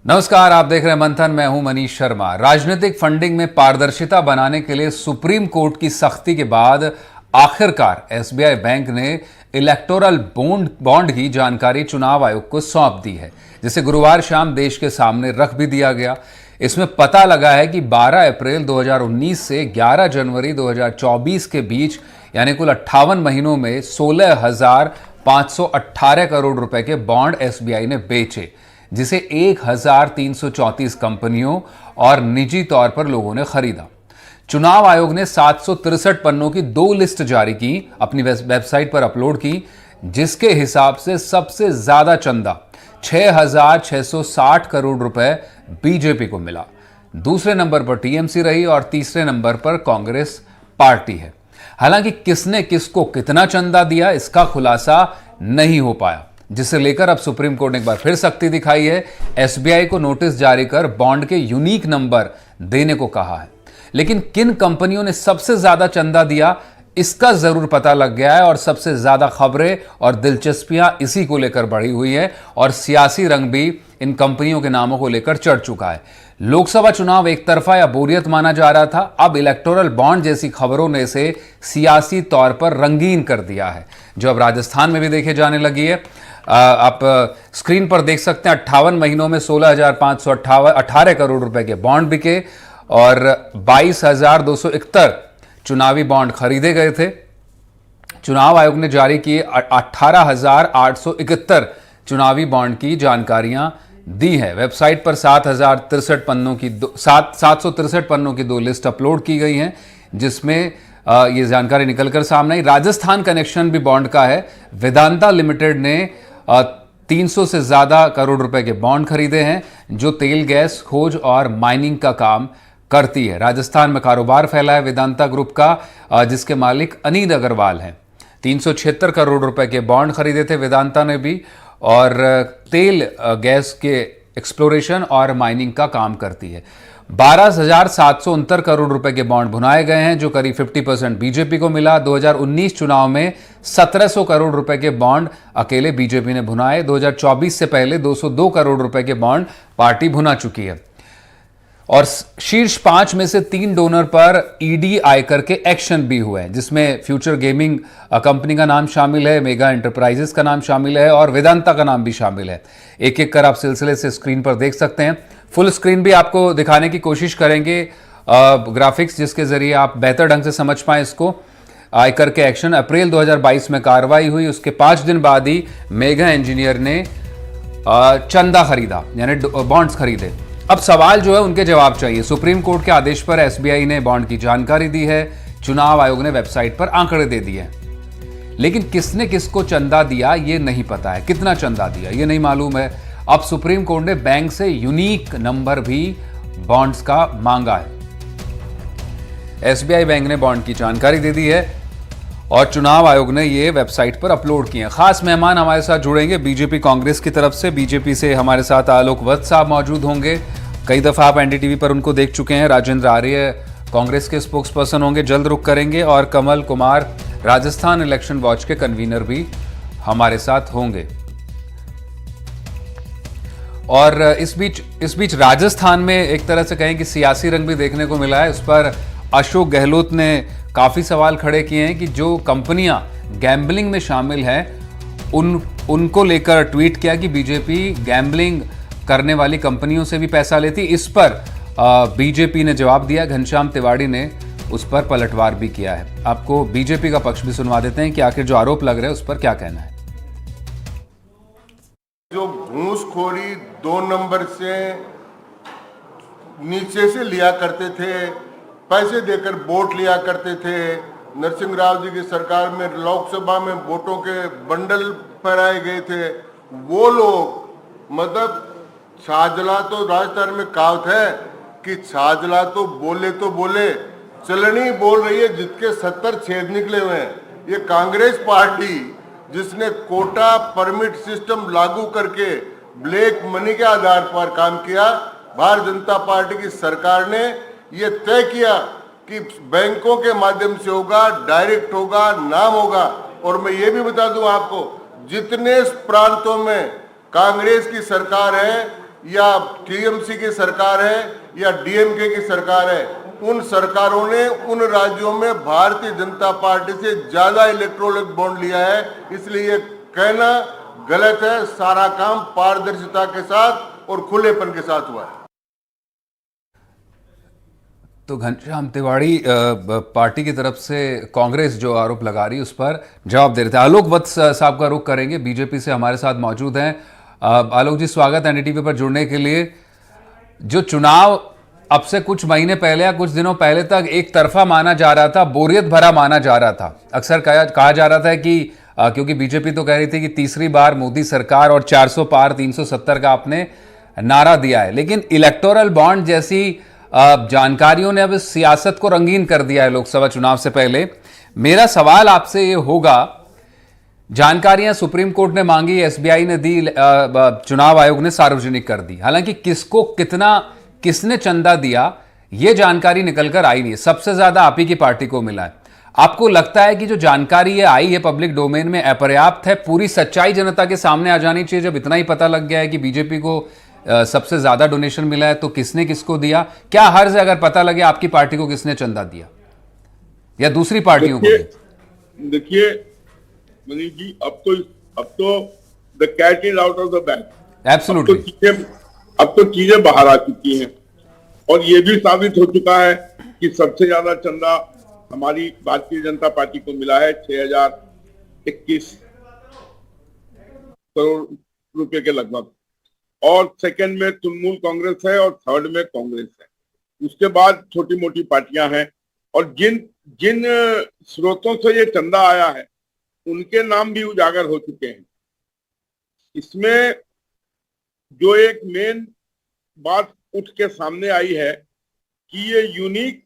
नमस्कार, आप देख रहे हैं मंथन। मैं हूं मनीष शर्मा। राजनीतिक फंडिंग में पारदर्शिता बनाने के लिए सुप्रीम कोर्ट की सख्ती के बाद आखिरकार एसबीआई बैंक ने इलेक्टोरल बॉन्ड की जानकारी चुनाव आयोग को सौंप दी है, जिसे गुरुवार शाम देश के सामने रख भी दिया गया। इसमें पता लगा है कि 12 अप्रैल 2019 से 11 जनवरी 2024 के बीच यानी कुल 58 महीनों में 16,518 करोड़ रुपए के बॉन्ड एसबीआई ने बेचे, जिसे 1,334 कंपनियों और निजी तौर पर लोगों ने खरीदा। चुनाव आयोग ने 763 पन्नों की 2 लिस्ट जारी की, अपनी वेबसाइट पर अपलोड की, जिसके हिसाब से सबसे ज्यादा चंदा 6,660 करोड़ रुपए बीजेपी को मिला। दूसरे नंबर पर टीएमसी रही और तीसरे नंबर पर कांग्रेस पार्टी है। हालांकि किसने किसको कितना चंदा दिया, इसका खुलासा नहीं हो पाया, जिसे लेकर अब सुप्रीम कोर्ट ने एक बार फिर सख्ती दिखाई है। एसबीआई को नोटिस जारी कर बॉन्ड के यूनिक नंबर देने को कहा है। लेकिन किन कंपनियों ने सबसे ज्यादा चंदा दिया, इसका जरूर पता लग गया है और सबसे ज्यादा खबरें और दिलचस्पियां इसी को लेकर बढ़ी हुई है और सियासी रंग भी इन कंपनियों के नामों को लेकर चढ़ चुका है। लोकसभा चुनाव एक तरफा या बोरियत माना जा रहा था, अब इलेक्टोरल बॉन्ड जैसी खबरों ने इसे सियासी तौर पर रंगीन कर दिया है, जो अब राजस्थान में भी देखे जाने लगी है। आप स्क्रीन पर देख सकते हैं 58 महीनों में 16,518 करोड़ रुपए के बॉन्ड बिके और 22,271 चुनावी बॉन्ड खरीदे गए थे। चुनाव आयोग ने जारी किए 18,871 चुनावी बॉन्ड की जानकारियां दी है। वेबसाइट पर 763 पन्नों की 2 लिस्ट अपलोड की गई हैं, जिसमें ये जानकारी निकलकर सामने आई। राजस्थान कनेक्शन भी बॉन्ड का है। वेदांता लिमिटेड ने 300 से ज्यादा करोड़ रुपए के बॉन्ड खरीदे हैं, जो तेल गैस खोज और माइनिंग का काम करती है। राजस्थान में कारोबार फैला है वेदांता ग्रुप का, जिसके मालिक अनिल अग्रवाल हैं। 376 करोड़ रुपए के बॉन्ड खरीदे थे वेदांता ने भी, और तेल गैस के एक्सप्लोरेशन और माइनिंग का काम करती है। 12,769 करोड़ रुपए के बॉन्ड भुनाए गए हैं, जो करीब 50% बीजेपी को मिला। 2019 चुनाव में 1,700 करोड़ रुपए के बॉन्ड अकेले बीजेपी ने भुनाए। 2024 से पहले 202 करोड़ रुपए के बॉन्ड पार्टी भुना चुकी है। और शीर्ष 5 में से 3 डोनर पर ईडी आयकर के एक्शन भी हुए हैं, जिसमें फ्यूचर गेमिंग कंपनी का नाम शामिल है, मेगा एंटरप्राइजेस का नाम शामिल है और वेदांता का नाम भी शामिल है। एक एक कर आप सिलसिले से स्क्रीन पर देख सकते हैं। फुल स्क्रीन भी आपको दिखाने की कोशिश करेंगे, ग्राफिक्स जिसके जरिए आप बेहतर ढंग से समझ पाएं इसको। आयकर के एक्शन, अप्रैल 2022 में कार्रवाई हुई, उसके 5 दिन बाद ही मेगा इंजीनियर ने चंदा खरीदा, यानी बॉन्ड्स खरीदे। अब सवाल जो है उनके जवाब चाहिए। सुप्रीम कोर्ट के आदेश पर एसबीआई ने बॉन्ड की जानकारी दी है, चुनाव आयोग ने वेबसाइट पर आंकड़े दे दिए हैं, लेकिन किसने किसको चंदा दिया ये नहीं पता है, कितना चंदा दिया ये नहीं मालूम है। अब सुप्रीम कोर्ट ने बैंक से यूनिक नंबर भी बॉन्ड्स का मांगा है। एसबीआई बैंक ने बॉन्ड की जानकारी दे दी है और चुनाव आयोग ने ये वेबसाइट पर अपलोड किए हैं। खास मेहमान हमारे साथ जुड़ेंगे बीजेपी कांग्रेस की तरफ से। बीजेपी से हमारे साथ आलोक वत्स साहब मौजूद होंगे, कई दफा आप एनडीटीवी पर उनको देख चुके हैं। राजेंद्र आर्य कांग्रेस के स्पोक्स पर्सन होंगे, जल्द रुक करेंगे, और कमल कुमार राजस्थान इलेक्शन वॉच के कन्वीनर भी हमारे साथ होंगे। और इस बीच राजस्थान में एक तरह से कहें कि सियासी रंग भी देखने को मिला है। उस पर अशोक गहलोत ने काफी सवाल खड़े किए हैं कि जो कंपनियां गैम्बलिंग में शामिल हैं उनको लेकर ट्वीट किया कि बीजेपी गैम्बलिंग करने वाली कंपनियों से भी पैसा लेती। इस पर बीजेपी ने जवाब दिया, घनश्याम तिवाड़ी ने उस पर पलटवार भी किया है। आपको बीजेपी का पक्ष भी सुनवा देते हैं कि आखिर जो आरोप लग रहे हैं उस पर क्या कहना है। जो घूसखोरी 2 नंबर से नीचे से लिया करते थे, पैसे देकर वोट लिया करते थे, नरसिंह राव जी की सरकार में लोकसभा में वोटों के बंडल फहराए गए थे, वो लोग मतलब छाजला तो राजस्थान में कहावत है कि छाजला तो बोले चलनी बोल रही है, जिसके 70 छेद निकले हुए हैं। ये कांग्रेस पार्टी जिसने कोटा परमिट सिस्टम लागू करके ब्लैक मनी के आधार पर काम किया, भारतीय जनता पार्टी की सरकार ने ये तय किया कि बैंकों के माध्यम से होगा, डायरेक्ट होगा, नाम होगा। और मैं ये भी बता दूं आपको, जितने प्रांतों में कांग्रेस की सरकार है या टीएमसी की सरकार है या डीएमके की सरकार है, उन सरकारों ने उन राज्यों में भारतीय जनता पार्टी से ज्यादा इलेक्ट्रोनिक बॉन्ड लिया है। इसलिए ये कहना गलत है। सारा काम पारदर्शिता के साथ और खुलेपन के साथ हुआ है। तो घनश्याम तिवाड़ी पार्टी की तरफ से कांग्रेस जो आरोप लगा रही है उस पर जवाब दे रहे थे। आलोक वत्स साहब का रुख करेंगे, बीजेपी से हमारे साथ मौजूद हैं। आलोक जी, स्वागत है एनडीटीवी पर जुड़ने के लिए। जो चुनाव अब से कुछ महीने पहले या कुछ दिनों पहले तक एक तरफा माना जा रहा था, बोरियत भरा माना जा रहा था। अक्सर कहा जा रहा था कि क्योंकि बीजेपी तो कह रही थी कि तीसरी बार मोदी सरकार और 400 पार 370 का आपने नारा दिया है, लेकिन इलेक्टोरल बॉन्ड जैसी जानकारियों ने अब इस सियासत को रंगीन कर दिया है लोकसभा चुनाव से पहले। मेरा सवाल आपसे ये होगा, जानकारियां सुप्रीम कोर्ट ने मांगी, एसबीआई ने दी, चुनाव आयोग ने सार्वजनिक कर दी। हालांकि किसको कितना, किसने चंदा दिया, यह जानकारी निकलकर आई नहीं है। सबसे ज्यादा आप ही की पार्टी को मिला है। आपको लगता है कि जो जानकारी ये आई है पब्लिक डोमेन में अपर्याप्त है? पूरी सच्चाई जनता के सामने आ जानी चाहिए। जब इतना ही पता लग गया है कि बीजेपी को सबसे ज्यादा डोनेशन मिला है, तो किसने किसको दिया? क्या हर्ज है अगर पता लगे आपकी पार्टी को किसने चंदा दिया या दूसरी पार्टियों को? देखिए मनीष जी, अब तो the cat is out of the bag. Absolutely. अब तो चीजें बाहर आ चुकी हैं और ये भी साबित हो चुका है कि सबसे ज्यादा चंदा हमारी भारतीय जनता पार्टी को मिला है, 6021 करोड़ रुपए के लगभग। और सेकंड में तृणमूल कांग्रेस है और थर्ड में कांग्रेस है। उसके बाद छोटी मोटी पार्टियां हैं और जिन स्रोतों से ये चंदा आया है उनके नाम भी उजागर हो चुके हैं। इसमें जो एक मेन बात उठ के सामने आई है कि ये यूनिक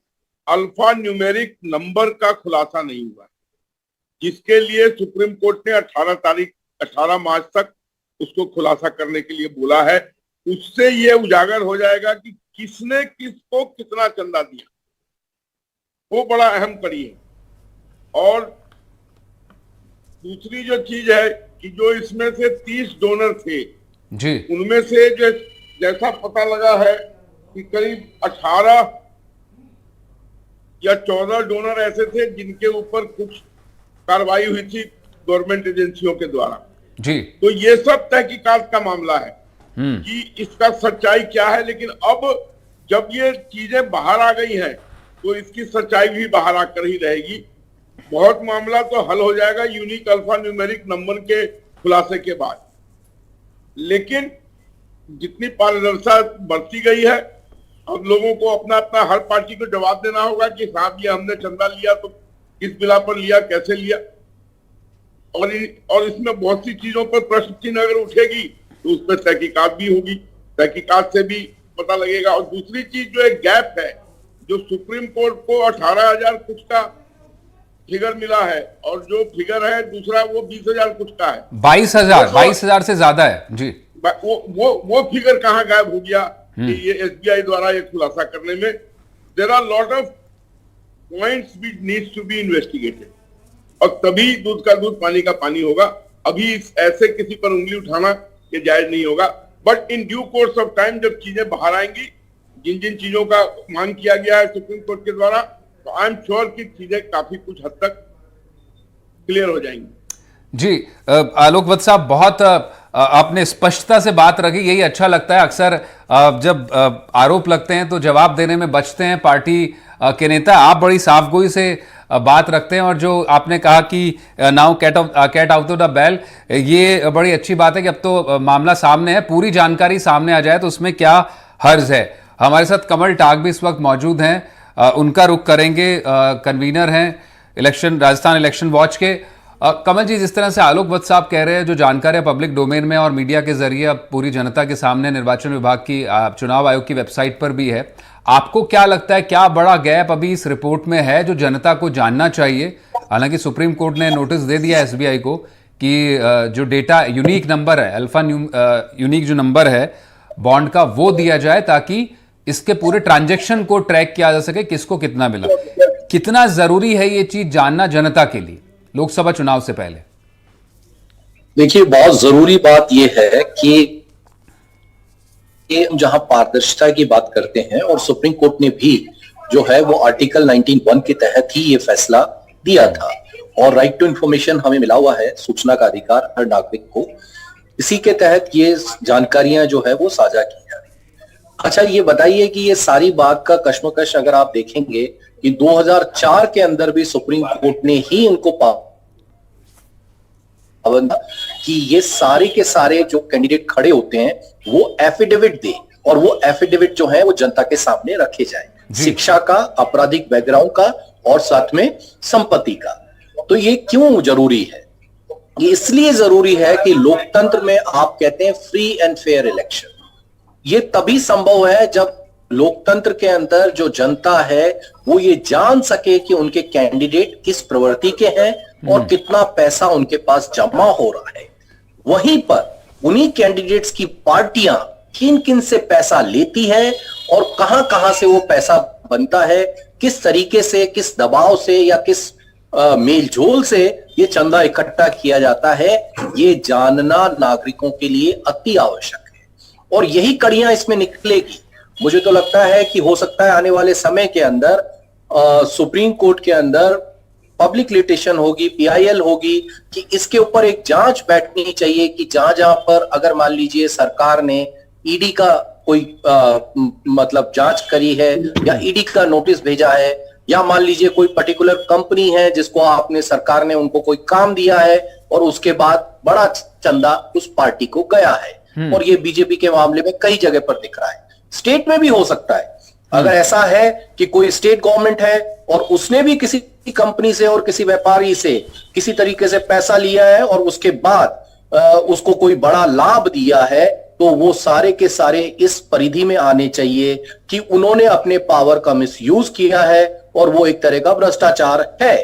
अल्फा न्यूमेरिक नंबर का खुलासा नहीं हुआ, जिसके लिए सुप्रीम कोर्ट ने 18 मार्च तक उसको खुलासा करने के लिए बोला है। उससे ये उजागर हो जाएगा कि किसने किसको कितना चंदा दिया, वो बड़ा अहम कड़ी है। और दूसरी जो चीज है कि जो इसमें से 30 डोनर थे जी, उनमें से जैसा पता लगा है कि करीब 18 या 14 डोनर ऐसे थे जिनके ऊपर कुछ कार्रवाई हुई थी गवर्नमेंट एजेंसियों के द्वारा जी। तो ये सब तहकीकात का मामला है कि इसका सच्चाई क्या है। लेकिन अब जब ये चीजें बाहर आ गई हैं तो इसकी सच्चाई भी बाहर आकर ही रहेगी। बहुत मामला तो हल हो जाएगा यूनिक अल्फा न्यूमेरिक नंबर के खुलासे के बाद। लेकिन जितनी पारदर्शिता बढ़ती गई है, अब लोगों को अपना अपना हर पार्टी को जवाब देना होगा कि साहब ये हमने चंदा लिया तो किस बिना पर लिया, कैसे लिया। और इसमें बहुत सी चीजों पर प्रश्न चिन्ह अगर उठेगी तो उस पर तहकीकात भी होगी, तहकीकात से भी पता लगेगा। और दूसरी चीज जो एक गैप है, जो सुप्रीम कोर्ट को 18,000 कुछ का फिगर मिला है और जो फिगर है दूसरा वो 20,000 कुछ का है। 22,000 से ज्यादा है जी। वो फिगर कहाँ गायब हो गया कि ये एसबीआई द्वारा ये खुलासा करने में? There are lot of points which needs to be investigated और तभी दूध का दूध पानी का पानी होगा। अभी ऐसे किसी पर उंगली उठाना ये जायज नहीं होगा। But in due course of time जब चीजें बाहर आएंगी, जिन जिन चीजों का मांग किया गया है सुप्रीम कोर्ट के द्वारा, तो आई एम श्योर कि चीजें काफी कुछ हद तक क्लियर हो जाएंगी। जी आलोक वत्स साहब, बहुत आपने स्पष्टता से बात रखी, यही अच्छा लगता है। अक्सर जब आरोप लगते हैं तो जवाब देने में बचते हैं पार्टी के नेता। आप बड़ी साफगोई से बात रखते हैं और जो आपने कहा कि now cat out of the bag, ये बड़ी अच्छी बात है कि अब तो मामला सामने है, पूरी जानकारी सामने आ जाए तो उसमें क्या हर्ज है। हमारे साथ कमल टाग भी इस वक्त मौजूद हैं, उनका रुख करेंगे। कन्वीनर हैं राजस्थान इलेक्शन वॉच के। कमल जी, जिस तरह से आलोक वत्स साहब कह रहे हैं, जो जानकारियां पब्लिक डोमेन में और मीडिया के जरिए अब पूरी जनता के सामने निर्वाचन विभाग की चुनाव आयोग की वेबसाइट पर भी है, आपको क्या लगता है, क्या बड़ा गैप अभी इस रिपोर्ट में है जो जनता को जानना चाहिए? हालांकि सुप्रीम कोर्ट ने नोटिस दे दिया एसबीआई को कि जो डेटा यूनिक नंबर है, अल्फा यूनिक जो नंबर है बॉन्ड का, वो दिया जाए ताकि इसके पूरे ट्रांजैक्शन को ट्रैक किया जा सके, किसको कितना मिला। कितना जरूरी है ये चीज जानना जनता के लिए लोकसभा चुनाव से पहले? देखिए, बहुत जरूरी बात यह है कि ये जहां पारदर्शिता की बात करते हैं, और सुप्रीम कोर्ट ने भी जो है वो आर्टिकल 19(1) के तहत ही ये फैसला दिया था, और राइट टू इंफॉर्मेशन हमें मिला हुआ है, सूचना का अधिकार हर नागरिक को, इसी के तहत ये जानकारियां जो है वो साझा की जा रही है। अच्छा, ये बताइए कि ये सारी बात का कश्मकश अगर आप देखेंगे कि 2004 के अंदर भी सुप्रीम कोर्ट ने ही इनको पाबंद कि ये सारे के सारे जो कैंडिडेट खड़े होते हैं वो एफिडेविट दे, और वो एफिडेविट जो है वो जनता के सामने रखे जाए, शिक्षा का, आपराधिक बैकग्राउंड का, और साथ में संपत्ति का। तो ये क्यों जरूरी है? ये इसलिए जरूरी है कि लोकतंत्र में आप कहते हैं फ्री एंड फेयर इलेक्शन, ये तभी संभव है जब लोकतंत्र के अंदर जो जनता है वो ये जान सके कि उनके कैंडिडेट किस प्रवृत्ति के हैं और कितना पैसा उनके पास जमा हो रहा है। वहीं पर उन्हीं कैंडिडेट्स की पार्टियां किन किन से पैसा लेती है और कहां कहां से वो पैसा बनता है, किस तरीके से, किस दबाव से या किस मेलझोल से ये चंदा इकट्ठा किया जाता है, ये जानना नागरिकों के लिए अति आवश्यक है, और यही कड़ियां इसमें निकलेगी। मुझे तो लगता है कि हो सकता है आने वाले समय के अंदर सुप्रीम कोर्ट के अंदर पब्लिक लिटिगेशन होगी, पीआईएल होगी, कि इसके ऊपर एक जांच बैठनी चाहिए कि जहां जहां पर अगर मान लीजिए सरकार ने ईडी का कोई मतलब जांच करी है या ईडी का नोटिस भेजा है, या मान लीजिए कोई पर्टिकुलर कंपनी है जिसको आपने, सरकार ने उनको कोई काम दिया है और उसके बाद बड़ा चंदा उस पार्टी को गया है, और ये बीजेपी के मामले में कई जगह पर दिख रहा है, स्टेट में भी हो सकता है। अगर ऐसा है कि कोई स्टेट गवर्नमेंट है और उसने भी किसी कंपनी से और किसी व्यापारी से किसी तरीके से पैसा लिया है और उसके बाद उसको कोई बड़ा लाभ दिया है, तो वो सारे के सारे इस परिधि में आने चाहिए कि उन्होंने अपने पावर का मिसयूज किया है और वो एक तरह का भ्रष्टाचार है।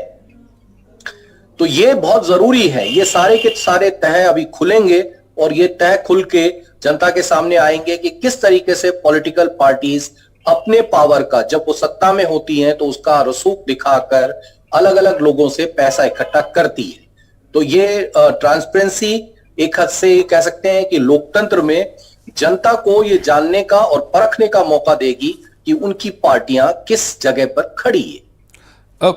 तो ये बहुत जरूरी है, ये सारे के सारे तह अभी खुलेंगे और ये तह खुल के जनता के सामने आएंगे कि किस तरीके से पॉलिटिकल पार्टीज अपने पावर का, जब वो सत्ता में होती हैं तो उसका रसूख दिखाकर अलग अलग लोगों से पैसा इकट्ठा करती है। तो ये ट्रांसपेरेंसी एक हद से कह सकते हैं कि लोकतंत्र में जनता को ये जानने का और परखने का मौका देगी कि उनकी पार्टियां किस जगह पर खड़ी है।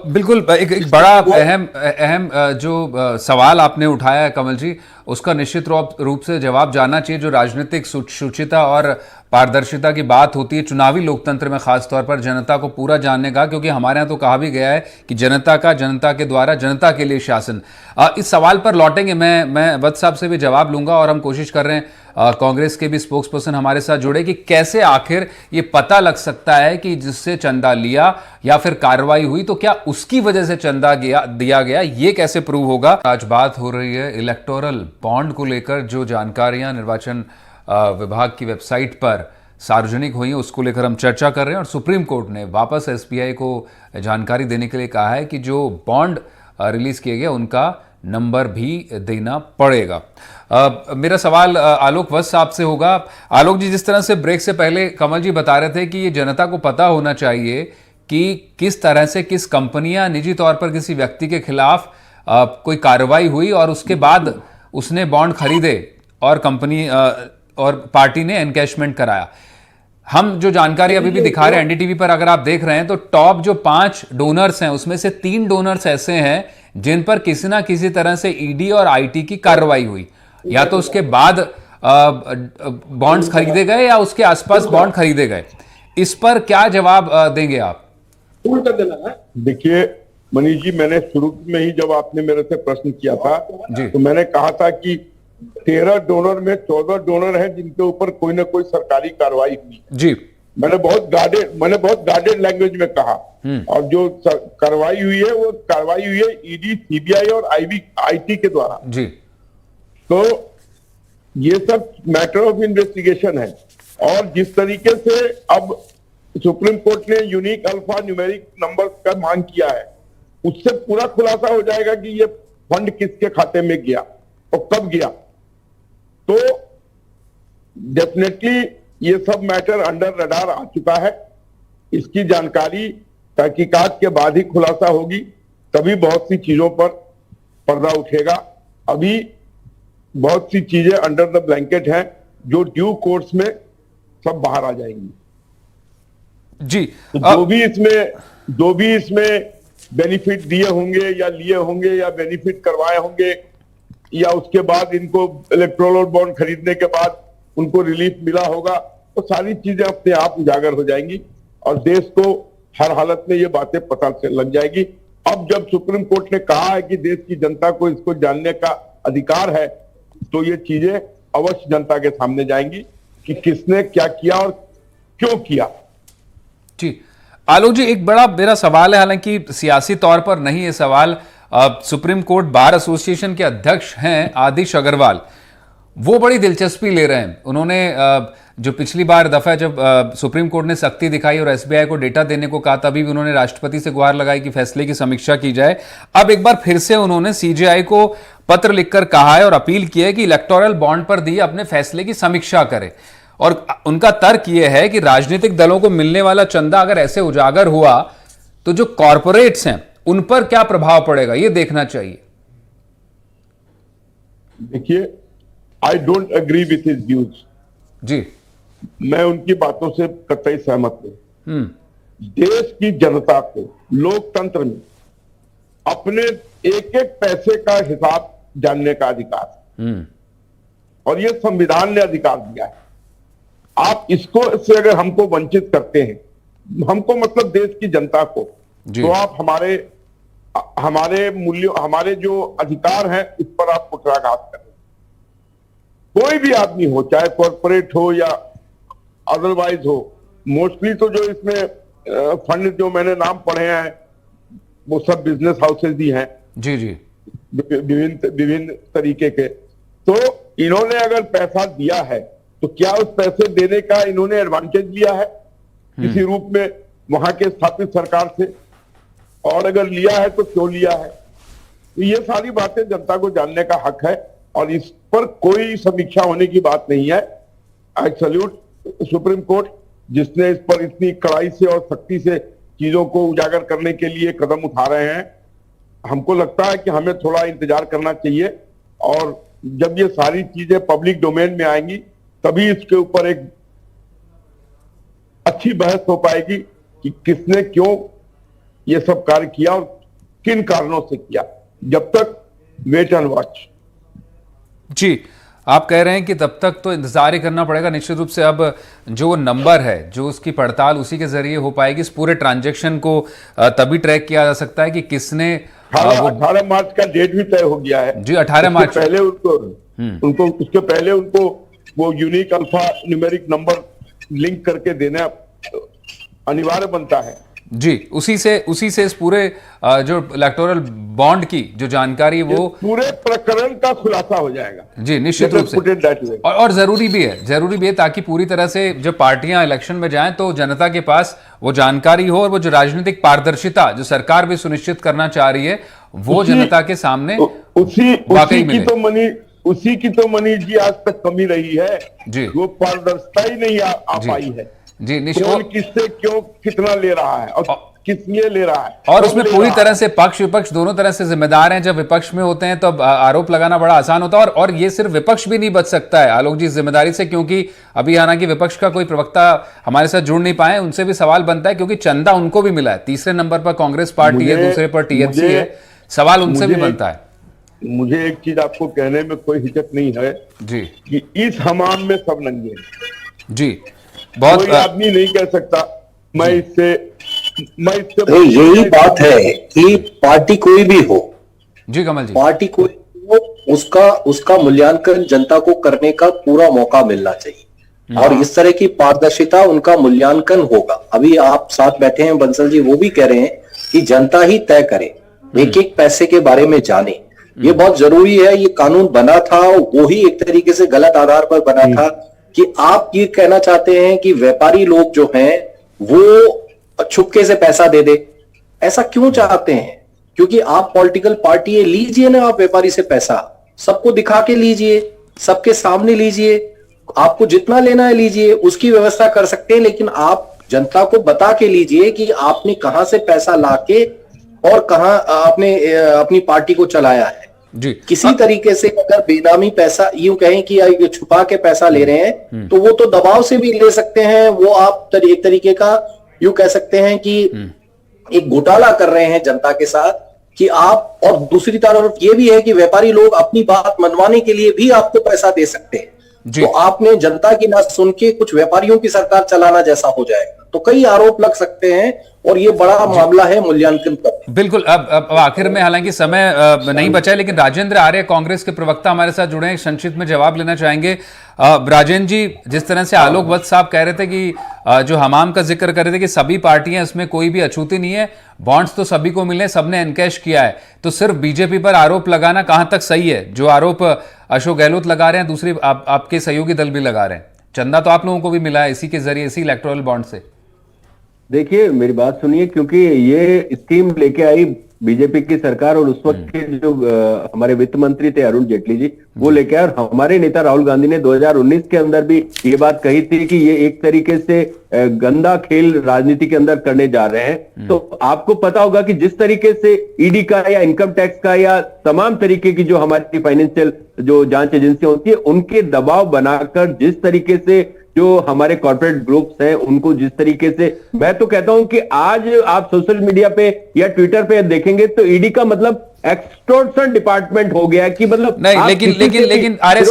बिल्कुल, एक बड़ा अहम जो सवाल आपने उठाया है कमल जी, उसका निश्चित रूप से जवाब जानना चाहिए। जो राजनीतिक शुचिता और पारदर्शिता की बात होती है चुनावी लोकतंत्र में, खास तौर पर जनता को पूरा जानने का, क्योंकि हमारे यहाँ तो कहा भी गया है कि जनता का, जनता के द्वारा, जनता के लिए शासन। इस सवाल पर लौटेंगे, मैं वत्स साहब से भी जवाब लूंगा, और हम कोशिश कर रहे हैं कांग्रेस के भी स्पोक्स पर्सन हमारे साथ जुड़े कि कैसे आखिर ये पता लग सकता है कि जिससे चंदा लिया या फिर कार्रवाई हुई तो क्या उसकी वजह से चंदा दिया गया, ये कैसे प्रूव होगा। आज बात हो रही है इलेक्टोरल बॉन्ड को लेकर, जो जानकारियां निर्वाचन विभाग की वेबसाइट पर सार्वजनिक हुई है उसको लेकर हम चर्चा कर रहे हैं, और सुप्रीम कोर्ट ने वापस एसबीआई को जानकारी देने के लिए कहा है कि जो बॉन्ड रिलीज किए गए उनका नंबर भी देना पड़ेगा। मेरा सवाल आलोक वत्स साहब से होगा। आलोक जी, जिस तरह से ब्रेक से पहले कमल जी बता रहे थे कि ये जनता को पता होना चाहिए कि किस तरह से किस कंपनियां निजी तौर पर किसी व्यक्ति के खिलाफ कोई कार्रवाई हुई और उसके बाद उसने बॉन्ड खरीदे और कंपनी और पार्टी ने एनकैशमेंट कराया। हम जो जानकारी अभी भी दिखा रहे हैं एनडीटीवी पर, अगर आप देख रहे हैं तो टॉप जो 5 डोनर्स हैं उसमें से 3 डोनर्स ऐसे हैं जिन पर किसी ना किसी तरह से ईडी और आईटी की कार्रवाई हुई, या तो उसके बाद बॉन्ड्स खरीदे गए या उसके आसपास बॉन्ड खरीदे गए। इस पर क्या जवाब देंगे आप? देखिए मनीष जी, मैंने शुरू में ही जब आपने मेरे से प्रश्न किया था तो मैंने कहा था कि 13 डोनर में 14 डोनर हैं जिनके ऊपर कोई ना कोई सरकारी कार्रवाई हुई जी। मैंने बहुत गार्डेड लैंग्वेज में कहा, और जो कार्रवाई हुई है वो कार्रवाई हुई है ईडी, सीबीआई और आईटी के द्वारा जी। तो ये सब मैटर ऑफ इन्वेस्टिगेशन है, और जिस तरीके से अब सुप्रीम कोर्ट ने यूनिक अल्फा न्यूमेरिक नंबर का मांग किया है, उससे पूरा खुलासा हो जाएगा कि ये फंड किसके खाते में गया और कब गया। तो डेफिनेटली ये सब मैटर अंडर रडार आ चुका है। इसकी जानकारी तहकीकात के बाद ही खुलासा होगी, तभी बहुत सी चीजों पर पर्दा उठेगा। अभी बहुत सी चीजें अंडर द ब्लैंकेट हैं जो ड्यू कोर्स में सब बाहर आ जाएंगी। जी। तो जो भी इसमें बेनिफिट दिए होंगे या लिए होंगे या बेनिफिट करवाए होंगे या उसके बाद इनको इलेक्टोरल बॉन्ड खरीदने के बाद उनको रिलीफ मिला होगा, तो सारी चीजें अपने आप उजागर हो जाएंगी और देश को हर हालत में ये बातें पता लग जाएगी। अब जब सुप्रीम कोर्ट ने कहा है कि देश की जनता को इसको जानने का अधिकार है, तो ये चीजें अवश्य जनता के सामने जाएंगी कि किसने क्या किया और क्यों किया। जी आलोक जी, एक बड़ा मेरा सवाल है, हालांकि सियासी तौर पर नहीं ये सवाल, सुप्रीम कोर्ट बार एसोसिएशन के अध्यक्ष हैं आदिश अग्रवाल, वो बड़ी दिलचस्पी ले रहे हैं। उन्होंने जो पिछली बार दफा जब सुप्रीम कोर्ट ने सख्ती दिखाई और एसबीआई को डेटा देने को कहा, तभी भी उन्होंने राष्ट्रपति से गुहार लगाई कि फैसले की समीक्षा की जाए। अब एक बार फिर से उन्होंने सीजेआई को पत्र लिखकर कहा है और अपील की है कि इलेक्टोरल बॉन्ड पर दिए अपने फैसले की समीक्षा करे। और उनका तर्क यह है कि राजनीतिक दलों को मिलने वाला चंदा अगर ऐसे उजागर हुआ तो जो कॉरपोरेट्स हैं उन पर क्या प्रभाव पड़ेगा, यह देखना चाहिए। देखिए, I don't agree with his views. जी, मैं उनकी बातों से कतई सहमत नहीं। देश की जनता को लोकतंत्र में अपने एक एक पैसे का हिसाब जानने का अधिकार है और यह संविधान ने अधिकार दिया है। आप इसको से अगर हमको वंचित करते हैं, हमको मतलब देश की जनता को, तो आप हमारे मूल्यों, हमारे जो अधिकार हैं इस पर आप कुठाराघात कर रहे हैं। कोई भी आदमी हो, चाहे कॉर्पोरेट हो या अदरवाइज हो, मोस्टली तो जो इसमें फंड जो मैंने नाम पढ़े हैं वो सब बिजनेस हाउसेज ही हैं। जी जी, विभिन्न तरीके के। तो इन्होंने अगर पैसा दिया है तो क्या उस पैसे देने का इन्होंने एडवांटेज लिया है किसी रूप में वहां के स्थापित सरकार से, और अगर लिया है तो क्यों लिया है? तो ये सारी बातें जनता को जानने का हक है और इस पर कोई समीक्षा होने की बात नहीं है। आई सैल्यूट सुप्रीम कोर्ट, जिसने इस पर इतनी कड़ाई से और सख्ती से चीजों को उजागर करने के लिए कदम उठा रहे हैं। हमको लगता है कि हमें थोड़ा इंतजार करना चाहिए और जब ये सारी चीजें पब्लिक डोमेन में आएंगी तभी इसके ऊपर एक अच्छी बहस हो पाएगी कि किसने क्यों ये सब कार्य किया और किन कारणों से किया। जब तक वेट एंड वॉच। जी, आप कह रहे हैं कि तब तक तो इंतजार ही करना पड़ेगा। निश्चित रूप से अब जो नंबर है, जो उसकी पड़ताल उसी के जरिए हो पाएगी। इस पूरे ट्रांजैक्शन को तभी ट्रैक किया जा सकता है कि किसने 18 मार्च का डेट भी तय हो गया है। जी, 18 मार्च पहले उनको उसके पहले उनको वो unique alpha numeric number link करके देना अनिवार्य बनता है। जी, उसी से इस पूरे जो इलेक्टोरल बॉन्ड की जो जानकारी वो पूरे प्रकरण का खुलासा हो जाएगा। जी, निश्चित रूप से। और जरूरी भी है ताकि पूरी तरह से जब पार्टियां इलेक्शन में जाएं तो जनता के पास वो जानकारी हो और वो जो राजनीतिक पारदर्शिता जो सरकार भी सुनिश्चित करना चाह रही है वो जनता के सामने वाकई मिले। उसी की तो मनीष जी आज तक कमी रही है जी, वो पारदर्शिता ही नहीं आ पाई है जी। कौन किससे क्यों कितना ले रहा है और किस लिए ले रहा है, और उसमें पूरी तरह से पक्ष विपक्ष दोनों तरह से जिम्मेदार हैं। जब विपक्ष में होते हैं तो आरोप लगाना बड़ा आसान होता है और ये सिर्फ विपक्ष भी नहीं बच सकता है आलोक जी इस जिम्मेदारी से, क्योंकि अभी हालांकि विपक्ष का कोई प्रवक्ता हमारे साथ जुड़ नहीं पाए, उनसे भी सवाल बनता है क्योंकि चंदा उनको भी मिला है। तीसरे नंबर पर कांग्रेस पार्टी है, दूसरे पर टीएमसी है, सवाल उनसे भी बनता है। मुझे एक चीज आपको कहने में कोई हिचक नहीं है जी कि इस हमाम में सब नंगे हैं। जी, बहुत कोई आदमी नहीं कह सकता मैं इससे यही बात है कि पार्टी कोई भी हो, जी कमल जी, पार्टी कोई हो, उसका मूल्यांकन जनता को करने का पूरा मौका मिलना चाहिए और इस तरह की पारदर्शिता उनका मूल्यांकन होगा। अभी आप साथ बैठे हैं बंसल जी, वो भी कह रहे हैं कि जनता ही तय करे, एक एक पैसे के बारे में जाने। ये बहुत जरूरी है। ये कानून बना था वो ही एक तरीके से गलत आधार पर बना था कि आप ये कहना चाहते हैं कि व्यापारी लोग जो हैं वो छुपके से पैसा दे दे। ऐसा क्यों चाहते हैं? क्योंकि आप पॉलिटिकल पार्टी है, लीजिए ना आप व्यापारी से पैसा, सबको दिखा के लीजिए, सबके सामने लीजिए, आपको जितना लेना है लीजिए, उसकी व्यवस्था कर सकते हैं, लेकिन आप जनता को बता के लीजिए कि आपने कहां से पैसा लाके और कहां आपने अपनी पार्टी को चलाया है। जी। किसी तरीके से अगर बेनामी पैसा यूं कहें कि ये छुपा के पैसा ले रहे हैं तो वो तो दबाव से भी ले सकते हैं। वो आप एक तरीके का यूं कह सकते हैं कि एक घोटाला कर रहे हैं जनता के साथ कि आप, और दूसरी तरफ ये भी है कि व्यापारी लोग अपनी बात मनवाने के लिए भी आपको पैसा दे सकते हैं। तो आपने जनता की ना सुन के कुछ व्यापारियों की सरकार चलाना जैसा हो जाएगा। तो कई आरोप लग सकते हैं और ये बड़ा मामला है मूल्यांकन का। बिल्कुल। अब आखिर में हालांकि समय नहीं बचा है, लेकिन राजेंद्र आर्य कांग्रेस के प्रवक्ता हमारे साथ जुड़े हैं, संक्षिप्त में जवाब लेना चाहेंगे। राजेंद्र जी, जिस तरह से आलोक वत्स साहब कह रहे थे कि जो हमाम का जिक्र कर रहे थे कि सभी पार्टियां, इसमें कोई भी अछूती नहीं है, बॉन्ड्स तो सभी को मिले, सबने एनकैश किया है, तो सिर्फ बीजेपी पर आरोप लगाना कहां तक सही है? जो आरोप अशोक गहलोत लगा रहे हैं, दूसरी आपके सहयोगी दल भी लगा रहे हैं, चंदा तो आप लोगों को भी मिला है इसी के जरिए, इसी इलेक्टोरल बॉन्ड से। देखिए मेरी बात सुनिए, क्योंकि ये स्कीम लेके आई बीजेपी की सरकार और उस वक्त के जो हमारे वित्त मंत्री थे अरुण जेटली जी, वो लेके आए। और हमारे नेता राहुल गांधी ने 2019 के अंदर भी ये बात कही थी कि ये एक तरीके से गंदा खेल राजनीति के अंदर करने जा रहे हैं। तो आपको पता होगा कि जिस तरीके से ईडी का या इनकम टैक्स का या तमाम तरीके की जो हमारी फाइनेंशियल जो जांच एजेंसियां होती है, उनके दबाव बनाकर जिस तरीके से जो हमारे कॉर्पोरेट ग्रुप्स हैं उनको जिस तरीके से, मैं तो कहता हूं कि आज आप सोशल मीडिया पे या ट्विटर पे देखेंगे तो ईडी का मतलब एक्सटॉर्शन डिपार्टमेंट हो गया कि मतलब नहीं। लेकिन आर्य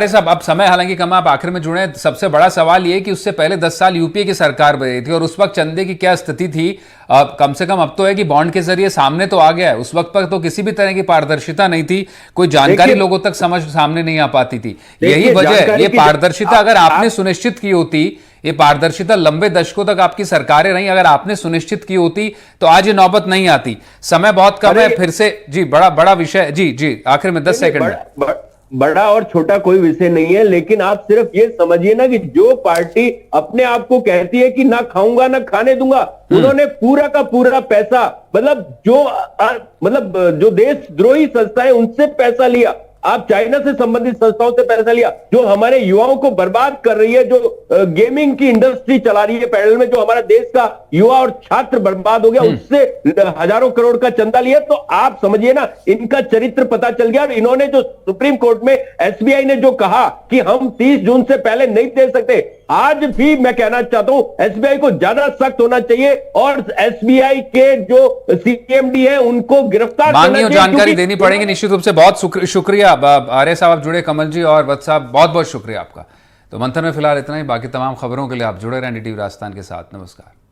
साहब अब समय हालांकि कम, आप आखिर में जुड़े हैं। सबसे बड़ा सवाल ये कि उससे पहले 10 साल यूपीए की सरकार बनी थी और उस वक्त चंदे की क्या स्थिति थी? कम से कम अब तो है कि बॉन्ड के जरिए सामने तो आ गया है, उस वक्त पर तो किसी भी तरह की पारदर्शिता नहीं थी, कोई जानकारी लोगों तक समझ सामने नहीं आ पाती थी। यही वजह है, ये पारदर्शिता अगर आपने सुनिश्चित की होती, ये पारदर्शिता लंबे दशकों तक आपकी सरकारें रही, अगर आपने सुनिश्चित की होती तो आज ये नौबत नहीं आती। समय बहुत कम है, फिर से जी बड़ा विषय। जी आखिर में 10 सेकंड। बड़ा और छोटा कोई विषय नहीं है, लेकिन आप सिर्फ ये समझिए ना कि जो पार्टी अपने आप को कहती है कि ना खाऊंगा ना खाने दूंगा, उन्होंने पूरा का पूरा पैसा मतलब जो देशद्रोही संस्थाएं उनसे पैसा लिया, आप चाइना से संबंधित संस्थाओं से पैसा लिया, जो हमारे युवाओं को बर्बाद कर रही है, जो गेमिंग की इंडस्ट्री चला रही है पैरेलल में, जो हमारा देश का युवा और छात्र बर्बाद हो गया, उससे हजारों करोड़ का चंदा लिया। तो आप समझिए ना, इनका चरित्र पता चल गया। और इन्होंने जो सुप्रीम कोर्ट में एसबीआई ने जो कहा कि हम 30 जून से पहले नहीं दे सकते, आज भी मैं कहना चाहता हूं एसबीआई को ज्यादा सख्त होना चाहिए और एसबीआई के जो सीएमडी है उनको गिरफ्तार करना चाहिए। जानकारी देनी पड़ेगी निश्चित रूप से। बहुत शुक्रिया आर्य साहब, आप जुड़े, कमल जी और वत्स साहब, बहुत बहुत शुक्रिया आपका। तो मंथन में फिलहाल इतना ही, बाकी तमाम खबरों के लिए आप जुड़े रहें NDTV राजस्थान के साथ। नमस्कार।